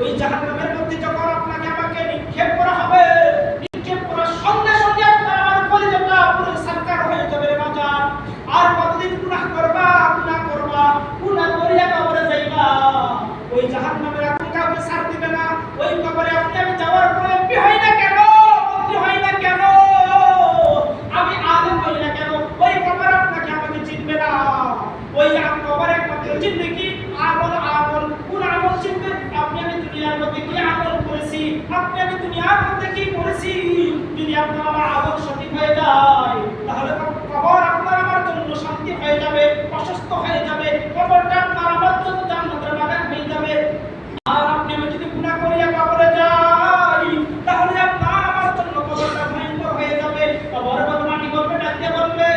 ওই জাহান্নামের মধ্যে যখন আপনাকে আমাকে নিক্ষেপ করা হবে, নিক্ষেপ করার সঙ্গে সঙ্গে আপনার আমার কলিজাটা পুরো সারকার হয়ে যাবে রে বাজার। আর কতদিন গুনাহ করবা, গুনাহ করিয়া কবরে যাইবা। ওই জাহান্নামের আপনি কাউকে ছাড় দিবে না। ওই কবরে আপনি আমি যাওয়ার পরে এমপি হই না কেন, মন্ত্রী হই না কেন, আমি আলেম হই না কেন, ওই কবর আপনাকে আমাকে চিনবে না। ওই কবরে একমাত্র চিনবে কি? আমল। কোন আমল চিনবে? আপনি আমি দুনিয়ার মধ্যে কি আমল করেছি, আপনি আমি দুনিয়ার মধ্যে কি করেছি। যদি আপনার আমার আমল সঠিক হয়ে যায়, তাহলে কবর আপনার আমার জন্য শান্তি হয়ে যাবে, প্রশস্ত হয়ে যাবে। কবরটা আপনার আমার জন্য জান্নাতের বাগান হয়ে যাবে। আর আপনি আমি যদি গুনাহ করিয়া কবরে যাই, তাহলে আপনার আমার জন্য কবরটা ভয়ঙ্কর হয়ে যাবে। কবর মাটি করবে, ডাকতে বলবে,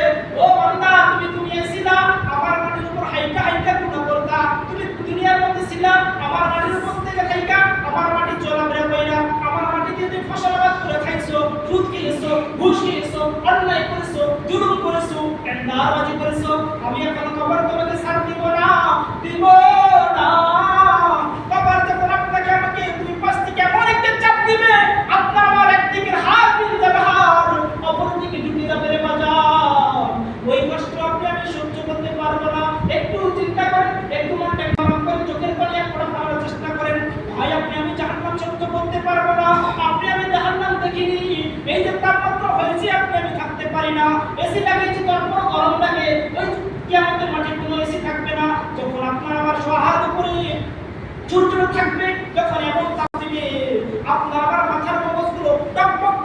ও বান্দা তুমি দুনিয়ায় ছিলা, আমার মাটির উপর হাইটা গুনাহ করতা। তুমি দুনিয়ার মধ্যে ছিলা, আমার মাটির উপর থেকে হাইটা, আমার মাটি চলাফেরা কইরা, আমার মাটি দিয়ে তুমি ফসলাবাদ করে খাইছো, সুদ খেয়েছো, ঘুষ খেয়েছো, অন্যায় করেছো, জুলুম করেছো, এন্ডারবাজি করেছো। আমি এখন কবর তোমাকে ছাড় দিব না। কবর যখন আপনাকে আমাকে দুই পাশ থেকে এমন একটা চাপ দিবে, আপনার আমার একদিকে হাত মিলে যাবে, হাত অপর দিকে ঢুকে যাবে রে বাজার। ওই কষ্ট আপনি আমি সহ্য করতে পারবো না। একটু চিন্তা করেন, একটু মনটা গরম করে চোখের পানি এক ফোঁটা ফেলার চেষ্টা করেন। ভাই আপনি আমি জাহান্নাম সহ্য করতে পারবো না। আপনি আমি জাহান্নাম দেখিনি, এই যে তাপমাত্রা হয়েছে আপনি আমি থাকতে পারি না। এসি লাগিয়েছি তারপর গরম লাগে। ওই কিয়ামতের মাঠে কোনো এসি থাকবে না। যখন আপনার আমার হাত উপরে সূর্য থাকবে, যখন এমন তাপ দিবে, আপনার আমার মাথার মগজগুলো টকবক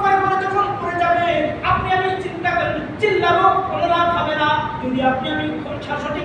করে যখন পড়ে যাবে, আপনি আমি চিন্তা করেন, চিল্লাবো, কোনো লাভ হবে না। যদি আপনি আমি সঠিক